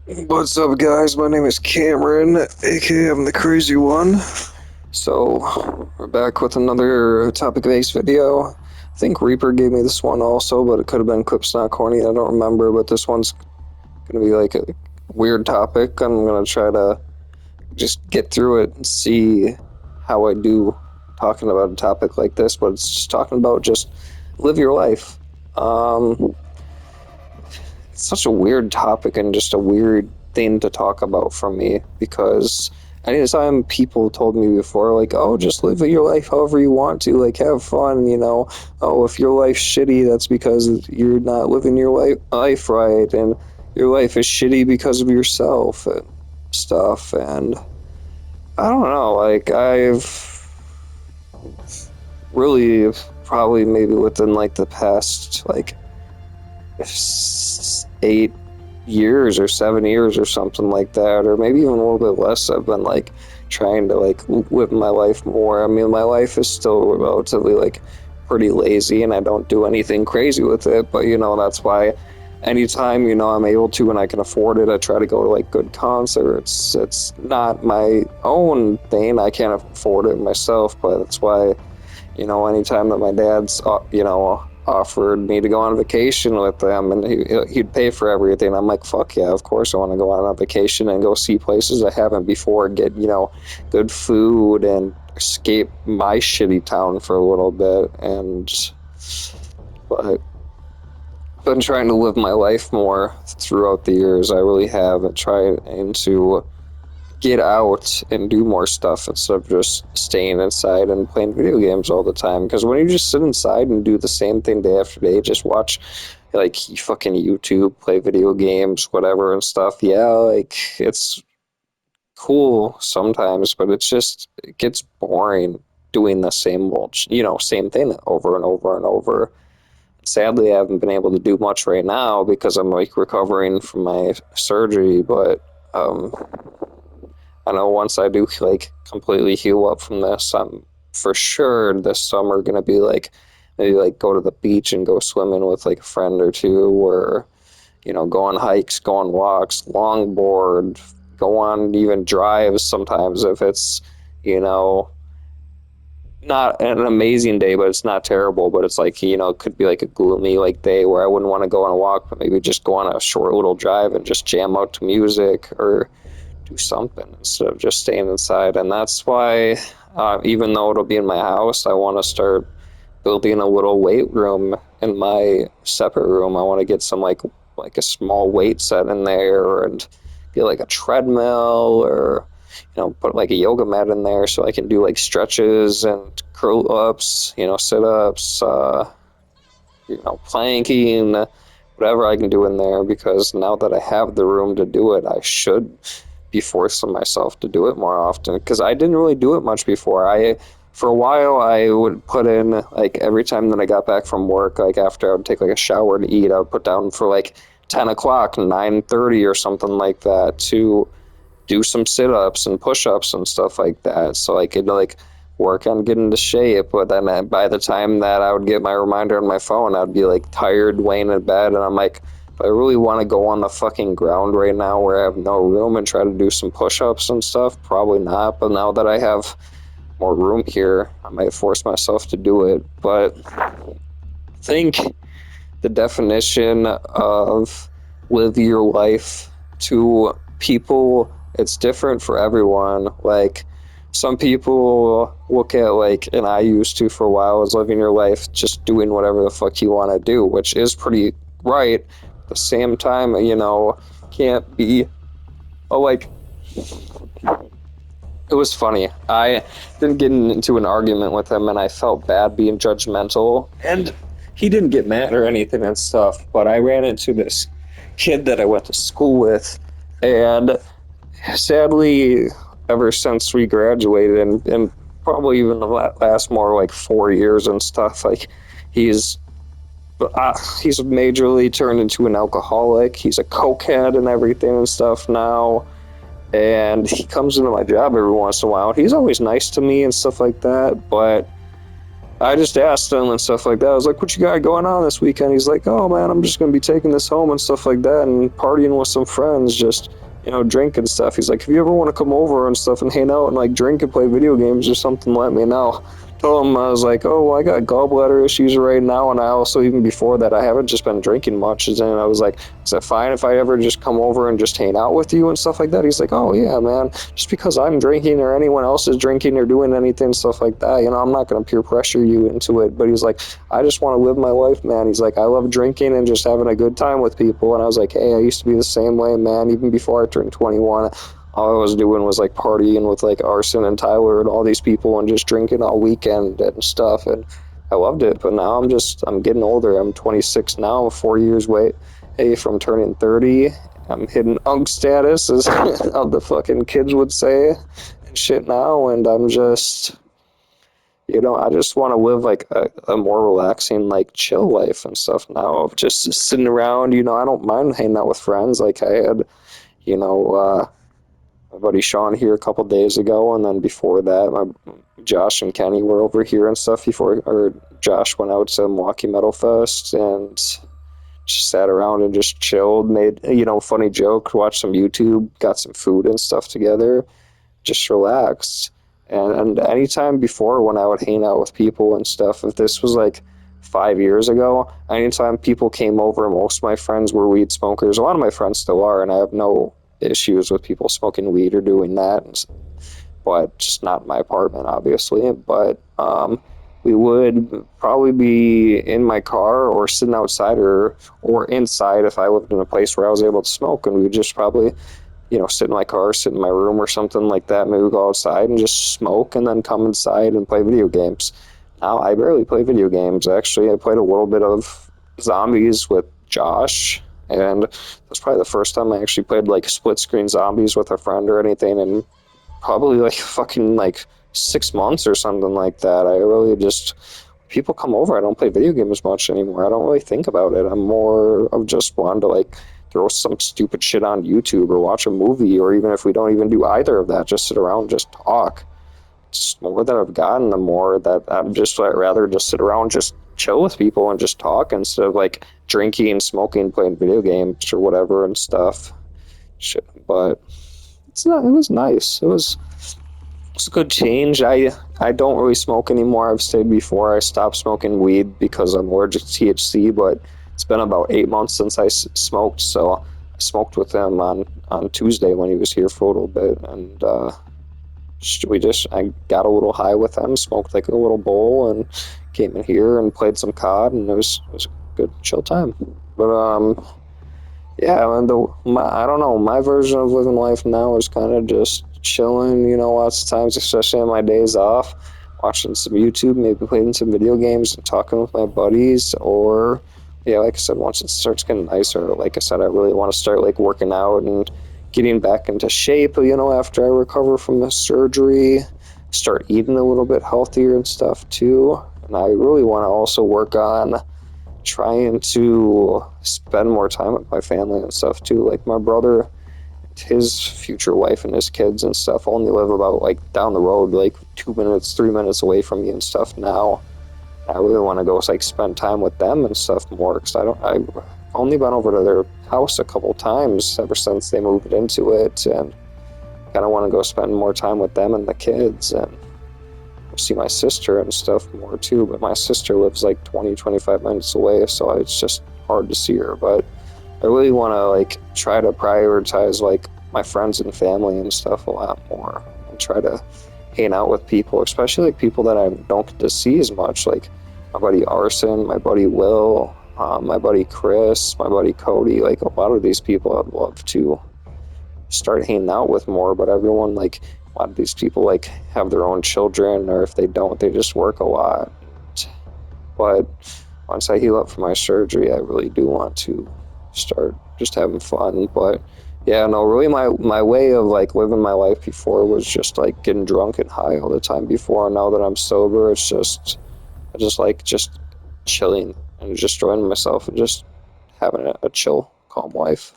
What's up, guys? My name is Cameron, aka I'm the crazy one. So, we're back with another topic based video. I think Reaper gave me this one also, but it could have been Clips Not Corny. I don't remember, but this one's gonna be like a weird topic. I'm gonna try to just get through it and see how I do talking about a topic like this, but it's just talking about just live your life. Um, it's such a weird topic and just a weird thing to talk about for me because anytime people told me before, like, oh, just live your life however you want to, like, have fun, oh, if your life's shitty, that's because you're not living your life right, and your life is shitty because of yourself and stuff. And I don't know, like, I've really probably maybe within like the past, like, 8 years or 7 years or something like that, or maybe even a little bit less. I've been like trying to like live my life more. I mean, my life is still relatively like pretty lazy, and I don't do anything crazy with it. But that's why anytime I'm able to and I can afford it, I try to go to like good concerts. It's not my own thing; I can't afford it myself, but that's why anytime that my dad's, offered me to go on vacation with them and he'd pay for everything, I'm like, fuck yeah, of course I want to go on a vacation and go see places I haven't before, get, good food and escape my shitty town for a little bit. But I've been trying to live my life more throughout the years. I really have, and trying to get out and do more stuff instead of just staying inside and playing video games all the time. Because when you just sit inside and do the same thing day after day, just watch like fucking YouTube, play video games, whatever and stuff. Yeah, like it's cool sometimes, but it gets boring doing the same old, same thing over and over and over. Sadly, I haven't been able to do much right now because I'm like recovering from my surgery, but um, I know once I do like completely heal up from this, I'm for sure this summer gonna be like maybe like go to the beach and go swimming with like a friend or two, or go on hikes, go on walks, longboard, go on even drives sometimes if it's you know not an amazing day, but it's not terrible. But it's like it could be like a gloomy like day where I wouldn't want to go on a walk, but maybe just go on a short little drive and just jam out to music or do something instead of just staying inside. And that's why, even though it'll be in my house, I want to start building a little weight room in my separate room. I want to get some like a small weight set in there and get like a treadmill, or put like a yoga mat in there so I can do like stretches and curl ups, sit ups, planking, whatever I can do in there, because now that I have the room to do it, I should be forcing myself to do it more often, because I didn't really do it much before. For a while, I would put in like every time that I got back from work, like after I would take like a shower to eat, I would put down for like 10 o'clock, 9:30 or something like that to do some sit-ups and push-ups and stuff like that, so I could like work on getting into shape. But then by the time that I would get my reminder on my phone, I'd be like tired, laying in bed, and I'm like, do I really want to go on the fucking ground right now where I have no room and try to do some push-ups and stuff? Probably not. But now that I have more room here, I might force myself to do it. But I think the definition of live your life to people, it's different for everyone. Like some people look at like, and I used to for a while, as living your life just doing whatever the fuck you want to do, which is pretty right. At the same time, can't be, oh, like, it was funny. I didn't get into an argument with him, and I felt bad being judgmental. And he didn't get mad or anything and stuff. But I ran into this kid that I went to school with, and sadly, ever since we graduated, and probably even the last more like 4 years and stuff, like he's he's majorly turned into an alcoholic. He's a cokehead and everything and stuff now, and he comes into my job every once in a while. He's always nice to me and stuff like that, but I just asked him and stuff like that. I was like, "What you got going on this weekend?" He's like, "Oh man, I'm just gonna be taking this home and stuff like that, and partying with some friends, just drink and stuff." He's like, "If you ever want to come over and stuff and hang out and like drink and play video games or something, let me know." Told him I was like, "Oh, well, I got gallbladder issues right now, and I also even before that I haven't just been drinking much." And I was like, "Is that fine if I ever just come over and just hang out with you and stuff like that?" He's like, "Oh yeah, man. Just because I'm drinking or anyone else is drinking or doing anything stuff like that, I'm not gonna peer pressure you into it." But he's like, "I just want to live my life, man." He's like, "I love drinking and just having a good time with people." And I was like, "Hey, I used to be the same way, man. Even before I turned 21." All I was doing was like partying with like Arson and Tyler and all these people and just drinking all weekend and stuff, and I loved it. But now I'm getting older. I'm 26 now, 4 years away from turning 30. I'm hitting unk status, as how the fucking kids would say and shit now, and I'm just I just want to live like a more relaxing, like chill life and stuff now of just sitting around. I don't mind hanging out with friends. Like I had, you know, my buddy Sean here a couple days ago, and then before that, my Josh and Kenny were over here and stuff before, or Josh went out to Milwaukee Metal Fest and just sat around and just chilled, made funny joke, watched some YouTube, got some food and stuff together, just relaxed. And anytime before when I would hang out with people and stuff, if this was like 5 years ago, anytime people came over, most of my friends were weed smokers. A lot of my friends still are, and I have no issues with people smoking weed or doing that, but just not in my apartment, obviously. But we would probably be in my car or sitting outside or inside if I lived in a place where I was able to smoke, and we would just probably sit in my car, sit in my room or something like that. Maybe go outside and just smoke and then come inside and play video games. Now I barely play video games. Actually, I played a little bit of zombies with Josh, and that's probably the first time I actually played like split screen zombies with a friend or anything, and probably like fucking like 6 months or something like that. I really just people come over. I don't play video games much anymore. I don't really think about it. I'm more of just wanting to like throw some stupid shit on YouTube or watch a movie, or even if we don't even do either of that, just sit around and just talk. Just the more that I've gotten, the more that I'm just I'd rather just sit around, just chill with people and just talk instead of like drinking, smoking, playing video games or whatever and stuff. Shit, but it's not. It was nice. It's a good change. I don't really smoke anymore. I've said before I stopped smoking weed because I'm allergic to THC, but it's been about 8 months since I smoked. So I smoked with him on Tuesday when he was here for a little bit, and I got a little high with him, smoked like a little bowl, and came in here and played some COD, and it was a good chill time. But yeah, and I don't know. My version of living life now is kind of just chilling. Lots of times, especially on my days off, watching some YouTube, maybe playing some video games and talking with my buddies. Or, yeah, like I said, once it starts getting nicer, like I said, I really want to start like working out and getting back into shape. After I recover from the surgery, start eating a little bit healthier and stuff too. And I really want to also work on trying to spend more time with my family and stuff too. Like my brother, his future wife and his kids and stuff only live about like down the road, like 2 minutes, 3 minutes away from me and stuff now. I really want to go like spend time with them and stuff more, because I've only been over to their house a couple times ever since they moved into it, and kind of want to go spend more time with them and the kids and see my sister and stuff more too. But my sister lives like 20-25 minutes away, so it's just hard to see her. But I really want to like try to prioritize like my friends and family and stuff a lot more, and try to hang out with people, especially like people that I don't get to see as much, like my buddy Arson, my buddy Will, my buddy Chris, my buddy Cody. Like a lot of these people I'd love to start hanging out with more, but everyone, like a lot of these people like have their own children, or if they don't, they just work a lot. But once I heal up from my surgery, I really do want to start just having fun. But yeah, no, really my way of like living my life before was just like getting drunk and high all the time before. Now that I'm sober, it's just I just like just chilling and just enjoying myself and just having a chill, calm life.